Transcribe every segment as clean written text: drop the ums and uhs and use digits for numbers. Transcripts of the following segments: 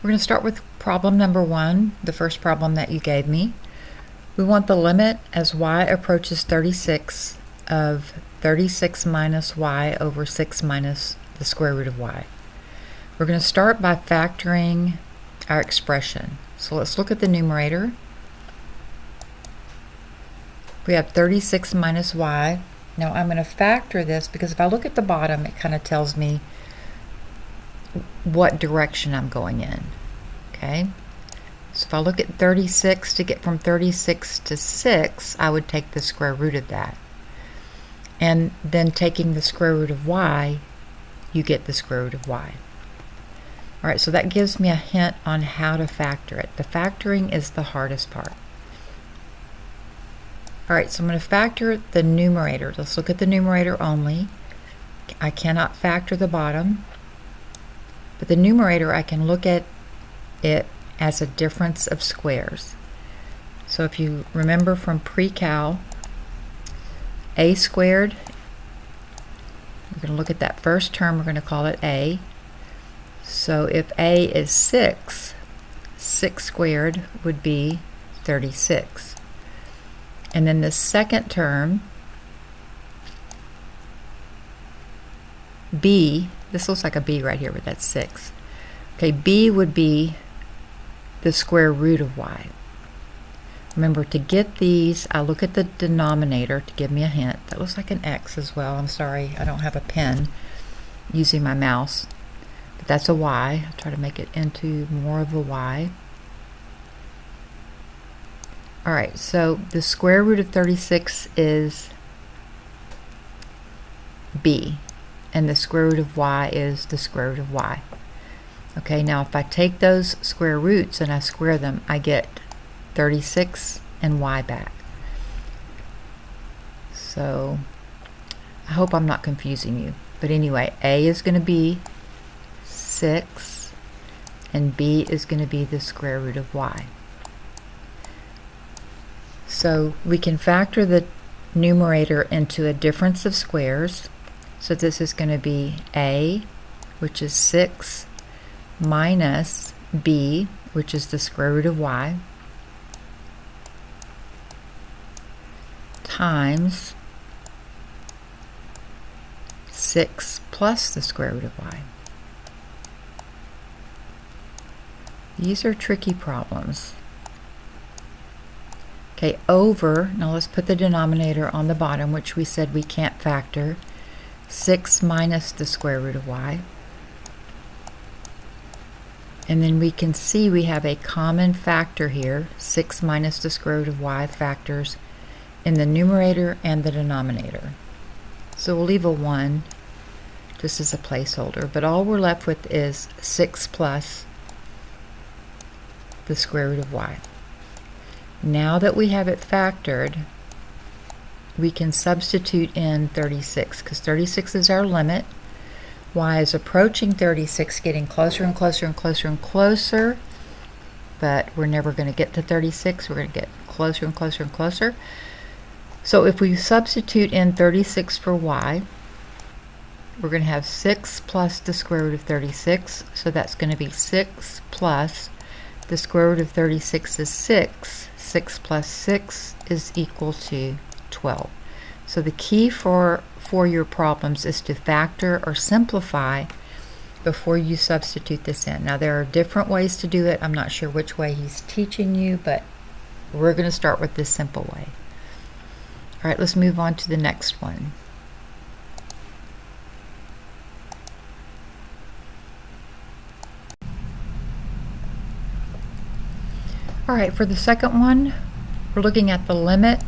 We're going to start with problem number 1, the first problem that you gave me. We want the limit as y approaches 36 of 36 minus y over 6 minus the square root of y. We're going to start by factoring our expression. So let's look at the numerator. We have 36 minus y. Now I'm going to factor this because if I look at the bottom, it kind of tells me what direction I'm going in. Okay, so if I look at 36, to get from 36 to 6, I would take the square root of that. And then taking the square root of y, you get the square root of y. Alright, so that gives me a hint on how to factor it. The factoring is the hardest part. Alright, so I'm going to factor the numerator. Let's look at the numerator only. I cannot factor the bottom. But the numerator, I can look at it as a difference of squares. So if you remember from pre-cal, a squared, we're going to look at that first term, we're going to call it a. So if a is 6, 6 squared would be 36. And then the second term, b, this looks like a b right here, but that's 6. Okay, b would be the square root of y. Remember, to get these, I look at the denominator to give me a hint. That looks like an X as well. I'm sorry, I don't have a pen using my mouse. But that's a Y. I'll try to make it into more of a Y. Alright, so the square root of 36 is b. And the square root of y is the square root of y. Okay, now if I take those square roots and I square them, I get 36 and y back. So I hope I'm not confusing you. But anyway, a is going to be 6 and b is going to be the square root of y. So we can factor the numerator into a difference of squares. So this is going to be a, which is 6, minus b, which is the square root of y, times 6 plus the square root of y. These are tricky problems. Okay, over, now let's put the denominator on the bottom, which we said we can't factor. 6 minus the square root of y. And then we can see we have a common factor here. 6 minus the square root of y factors in the numerator and the denominator. So we'll leave a 1 just as a placeholder. But all we're left with is 6 plus the square root of y. Now that we have it factored, we can substitute in 36 because 36 is our limit. Y is approaching 36, getting closer and closer and closer and closer, but we're never going to get to 36. We're going to get closer and closer and closer. So if we substitute in 36 for y, we're going to have 6 plus the square root of 36. So that's going to be 6 plus the square root of 36 is 6. 6 plus 6 is equal to 12. So the key for your problems is to factor or simplify before you substitute this in. Now there are different ways to do it. I'm not sure which way he's teaching you, but we're going to start with this simple way. All right, let's move on to the next one. All right, for the second one, we're looking at the limit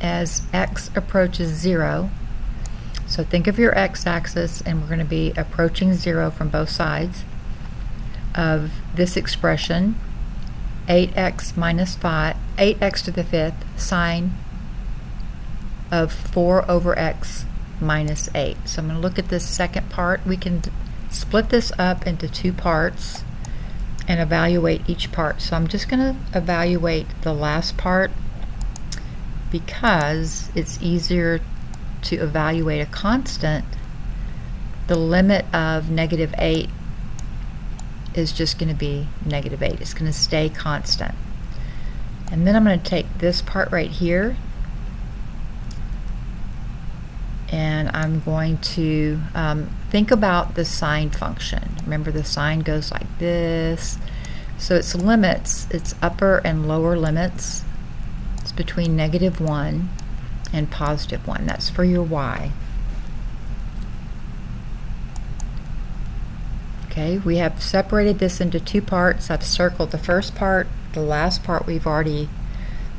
as x approaches 0. So think of your x-axis, and we're going to be approaching 0 from both sides of this expression, 8x minus 5, 8x to the 5th, sine of 4 over x minus 8. So I'm going to look at this second part. We can split this up into 2 parts and evaluate each part. So I'm just going to evaluate the last part because it's easier to evaluate a constant. The limit of negative 8 is just going to be negative 8. It's going to stay constant. And then I'm going to take this part right here, and I'm going to think about the sine function. Remember, the sine goes like this. So its limits, its upper and lower limits, it's between -1 and +1. That's for your y. Okay, we have separated this into two parts. I've circled the first part. The last part we've already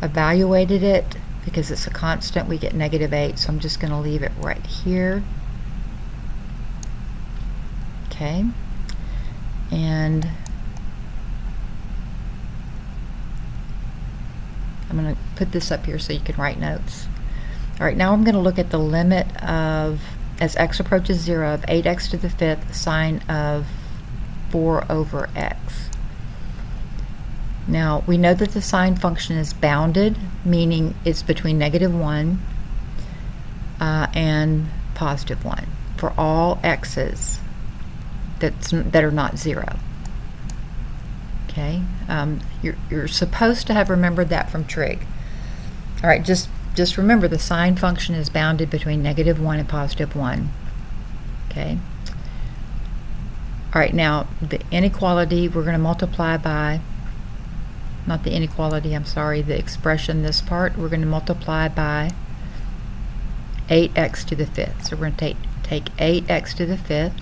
evaluated it. Because it's a constant, we get -8, so I'm just going to leave it right here. Okay, and I'm going to put this up here so you can write notes. All right, now I'm going to look at the limit of, as x approaches 0, of 8x to the 5th sine of 4 over x. Now, we know that the sine function is bounded, meaning it's between -1 and +1 for all x's that are not 0. Okay, you're supposed to have remembered that from trig. All right, just remember the sine function is bounded between -1 and +1. Okay. All right, now the inequality we're going to multiply by. Not the inequality, I'm sorry, the expression, this part, we're going to multiply by 8x to the 5th. So we're going to take 8x to the 5th.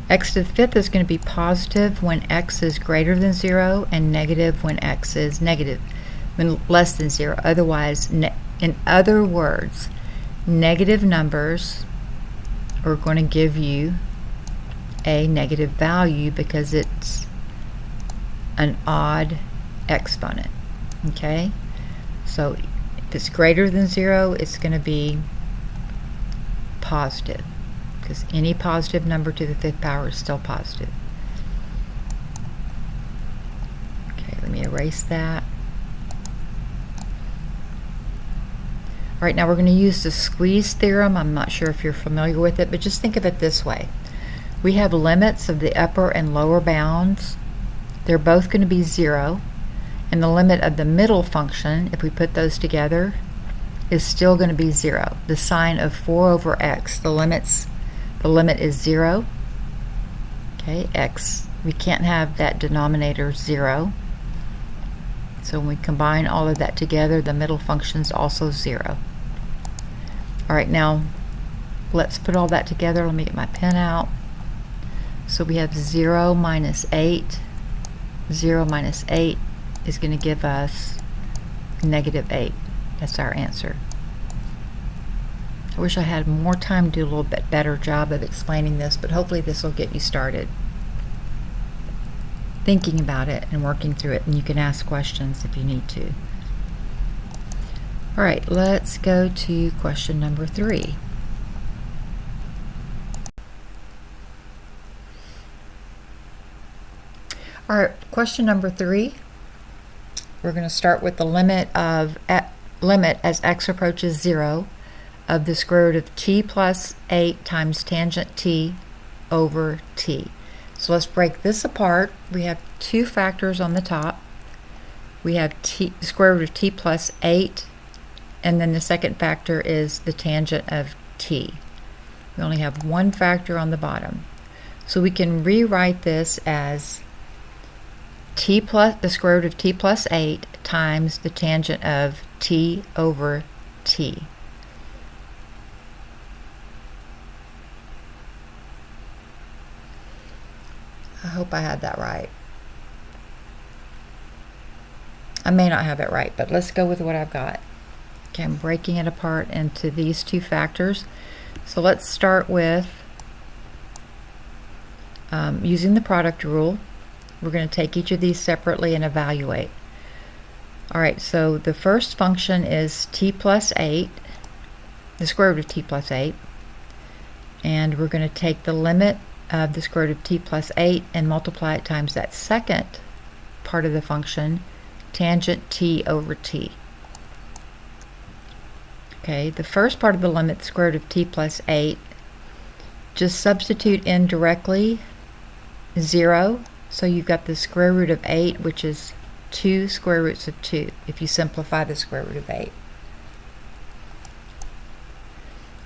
X to the 5th is going to be positive when x is greater than 0 and negative when x is when less than 0. Otherwise, in other words, negative numbers are going to give you a negative value because it's an odd exponent. Okay, so if it's greater than 0, it's going to be positive, because any positive number to the 5th power is still positive. Okay, let me erase that. All right, now we're going to use the squeeze theorem. I'm not sure if you're familiar with it, but just think of it this way. We have limits of the upper and lower bounds. They're both going to be 0, and the limit of the middle function, if we put those together, is still going to be 0. The sine of 4 over x, the limit is 0. Okay, x, we can't have that denominator 0. So when we combine all of that together, the middle function is also 0. All right, now let's put all that together. Let me get my pen out. So we have 0 minus 8. 0 minus 8 is going to give us -8. That's our answer. I wish I had more time to do a little bit better job of explaining this, but hopefully this will get you started thinking about it and working through it, and you can ask questions if you need to. All right, let's go to question number 3. All right, question number 3. We're going to start with the limit as x approaches 0 of the square root of t plus 8 times tangent t over t. So let's break this apart. We have two factors on the top. We have square root of t plus 8, and then the second factor is the tangent of t. We only have one factor on the bottom. So we can rewrite this as the square root of t plus 8 times the tangent of t over t. I hope I had that right. I may not have it right, but let's go with what I've got. Okay, I'm breaking it apart into these two factors. So let's start with using the product rule. We're going to take each of these separately and evaluate. All right, so the first function is t plus 8, the square root of t plus 8, and we're going to take the limit of the square root of t plus 8 and multiply it times that second part of the function, tangent t over t. Okay, the first part of the limit, square root of t plus 8, just substitute in directly 0. So you've got the square root of 8, which is 2 square roots of 2, if you simplify the square root of 8.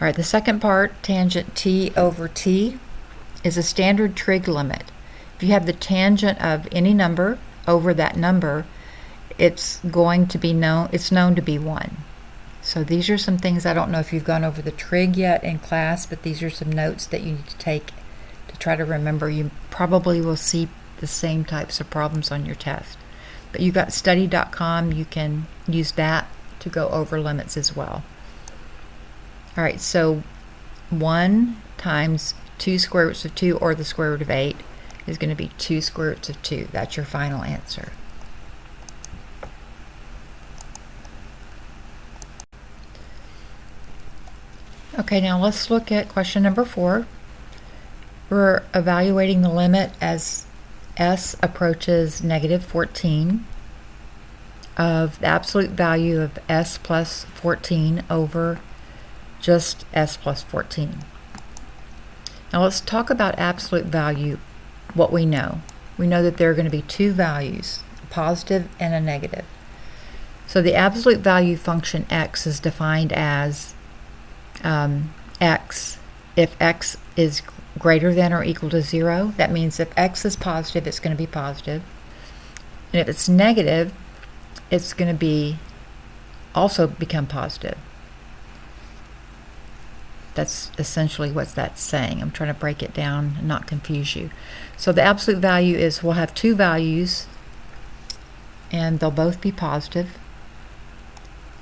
All right, the second part, tangent t over t, is a standard trig limit. If you have the tangent of any number over that number, it's known to be 1. So these are some things, I don't know if you've gone over the trig yet in class, but these are some notes that you need to take to try to remember. You probably will see the same types of problems on your test. But you've got study.com, you can use that to go over limits as well. All right, so 1 times 2 square roots of 2, or the square root of 8, is going to be 2 square roots of 2. That's your final answer. Okay, now let's look at question number 4. We're evaluating the limit as s approaches negative 14 of the absolute value of s plus 14 over just s plus 14. Now let's talk about absolute value, what we know. We know that there are going to be two values, a positive and a negative. So the absolute value function x is defined as x. If x is greater than or equal to 0, that means if x is positive, it's going to be positive. And if it's negative, it's going to also become positive. That's essentially what that's saying. I'm trying to break it down and not confuse you. So the absolute value is, we'll have two values and they'll both be positive.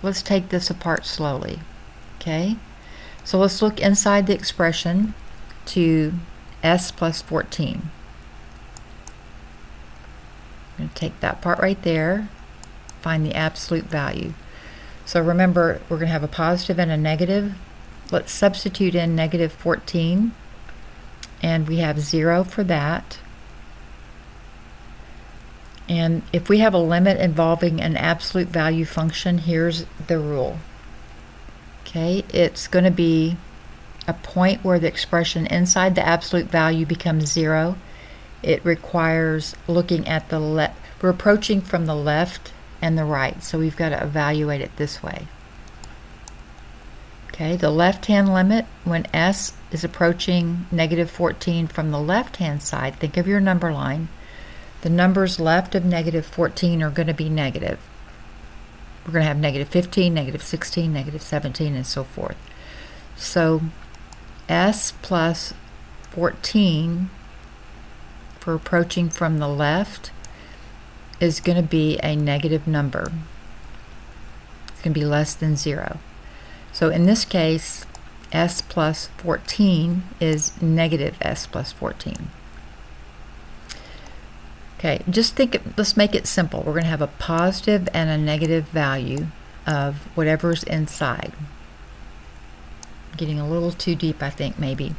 Let's take this apart slowly. Okay? So let's look inside the expression to s plus 14. I'm going to take that part right there, find the absolute value. So remember, we're going to have a positive and a negative. Let's substitute in negative 14, and we have 0 for that. And if we have a limit involving an absolute value function, here's the rule. Okay, it's going to be a point where the expression inside the absolute value becomes 0. It requires looking at the left. We're approaching from the left and the right, so we've got to evaluate it this way. Okay, the left-hand limit, when s is approaching negative 14 from the left-hand side, think of your number line. The numbers left of negative 14 are going to be negative. We're going to have negative 15, negative 16, negative 17, and so forth. So s plus 14 for approaching from the left is going to be a negative number. It's going to be less than 0. So in this case, s plus 14 is negative s plus 14. Okay, just let's make it simple. We're going to have a positive and a negative value of whatever's inside. Getting a little too deep, I think, maybe.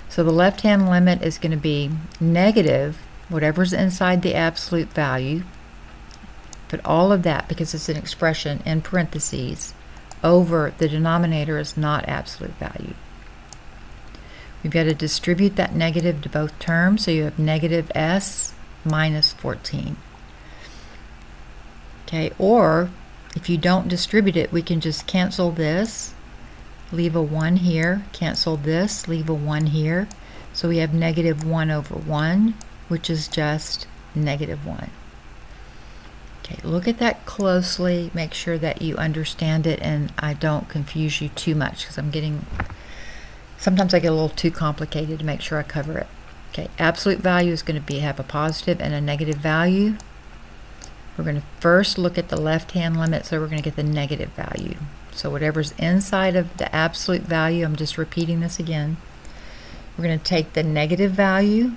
So the left-hand limit is going to be negative, whatever's inside the absolute value, but all of that, because it's an expression in parentheses, over the denominator is not absolute value. We've got to distribute that negative to both terms, so you have negative s minus 14. Okay, or if you don't distribute it, we can just cancel this, leave a 1 here, cancel this, leave a 1 here. So we have negative 1 over 1, which is just negative 1. Okay, look at that closely, make sure that you understand it and I don't confuse you too much, because sometimes I get a little too complicated to make sure I cover it. Okay, absolute value is going to have a positive and a negative value. We're going to first look at the left-hand limit, so we're going to get the negative value. So whatever's inside of the absolute value, I'm just repeating this again, we're going to take the negative value.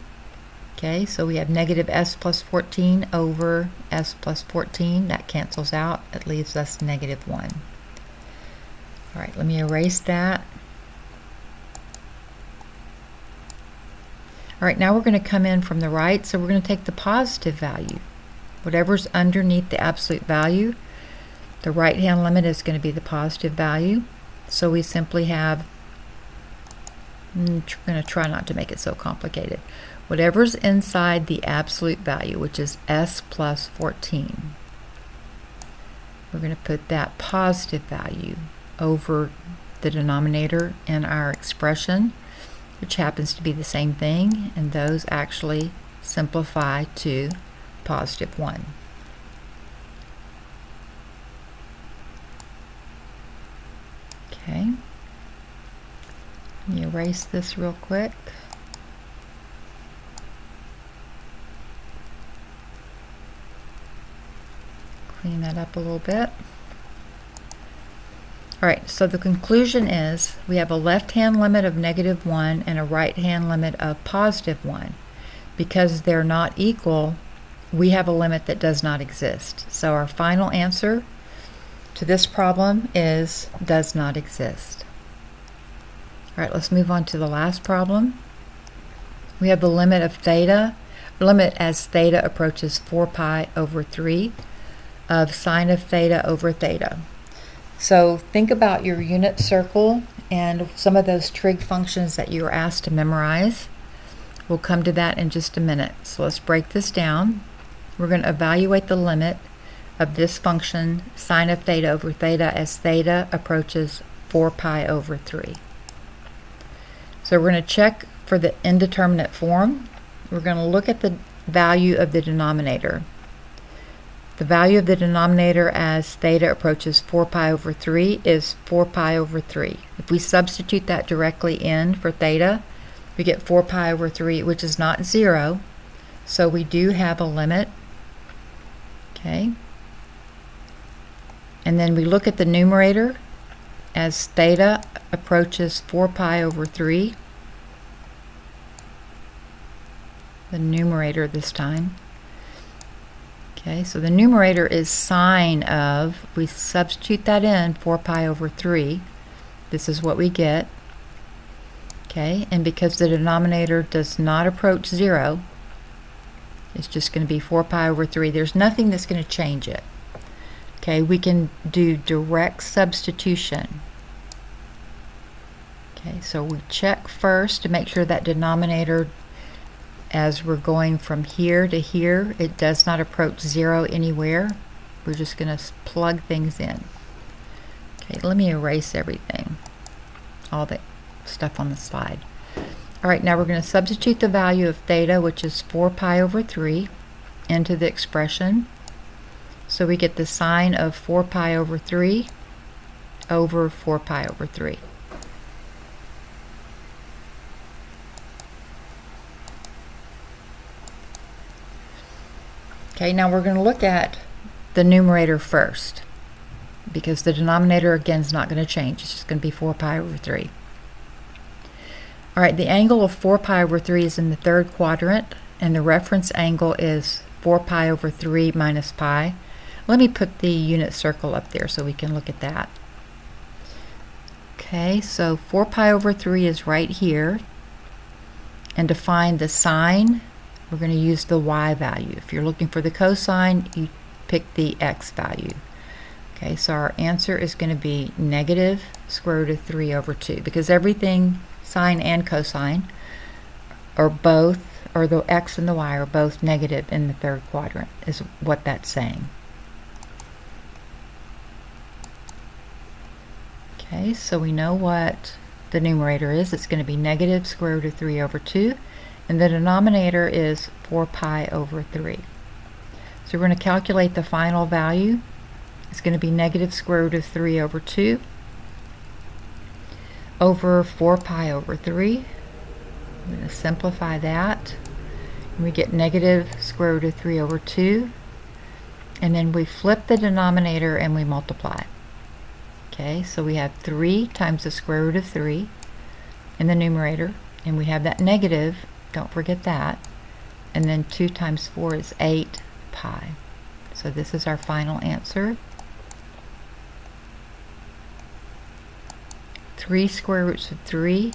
Okay, so we have negative s plus 14 over s plus 14. That cancels out. It leaves us negative 1. All right, let me erase that. All right, now we're going to come in from the right, so we're going to take the positive value. Whatever's underneath the absolute value, the right-hand limit is going to be the positive value. So we simply have, I'm going to try not to make it so complicated. whatever's inside the absolute value, which is s plus 14. We're going to put that positive value over the denominator in our expression, which happens to be the same thing, and those actually simplify to positive 1. Okay, let me erase this real quick. Clean that up a little bit. Alright, so the conclusion is we have a left-hand limit of -1 and a right-hand limit of +1. Because they're not equal, we have a limit that does not exist. So our final answer to this problem is does not exist. Alright, let's move on to the last problem. We have the limit of theta, limit as theta approaches 4 pi over 3 of sine of theta over theta. So think about your unit circle and some of those trig functions that you were asked to memorize. We'll come to that in just a minute. So let's break this down. We're going to evaluate the limit of this function sine of theta over theta as theta approaches 4 pi over 3. So we're going to check for the indeterminate form. We're going to look at the value of the denominator. The value of the denominator as theta approaches 4 pi over 3 is 4 pi over 3. If we substitute that directly in for theta, we get 4 pi over 3, which is not 0. So we do have a limit. Okay. And then we look at the numerator as theta approaches 4 pi over 3. The numerator this time. Okay, so the numerator is sine of, we substitute that in, 4 pi over 3. This is what we get. Okay, and because the denominator does not approach 0, it's just going to be 4 pi over 3. There's nothing that's going to change it. Okay, we can do direct substitution. Okay, so we check first to make sure that denominator, as we're going from here to here, it does not approach 0 anywhere. We're just going to plug things in. Okay, let me erase everything, all the stuff on the slide. Alright, now we're going to substitute the value of theta, which is 4 pi over 3, into the expression. So we get the sine of 4 pi over 3 over 4 pi over 3. Okay, now we're going to look at the numerator first, because the denominator again is not going to change. It's just going to be 4 pi over 3. Alright, the angle of 4 pi over 3 is in the third quadrant, and the reference angle is 4 pi over 3 minus pi. Let me put the unit circle up there so we can look at that. Okay, so 4 pi over 3 is right here, and to find the sine, we're going to use the y value. If you're looking for the cosine, you pick the x value. Okay, so our answer is going to be negative square root of 3 over 2, because everything, sine and cosine, are both, or the x and the y are both negative in the third quadrant, is what that's saying. Okay, so we know what the numerator is. It's going to be negative square root of 3 over 2, and the denominator is 4 pi over 3. So we're going to calculate the final value. It's going to be negative square root of 3 over 2 over 4 pi over 3. I'm going to simplify that, and we get negative square root of 3 over 2, and then we flip the denominator and we multiply. Okay, so we have 3 times the square root of 3 in the numerator, and we have that negative, don't forget that, and then 2 times 4 is 8 pi. So this is our final answer. 3 square roots of 3,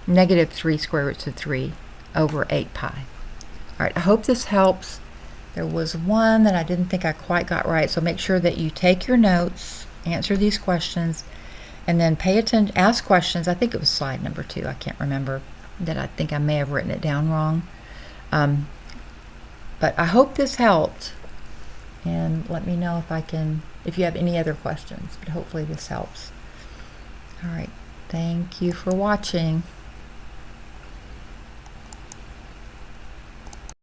negative 3 square roots of 3 over 8 pi. Alright, I hope this helps. There was one that I didn't think I quite got right, so make sure that you take your notes, answer these questions, and then pay attention, ask questions. I think it was slide number 2, I can't remember. that I think I may have written it down wrong. But I hope this helped, and let me know if you have any other questions, but hopefully this helps. All right, thank you for watching.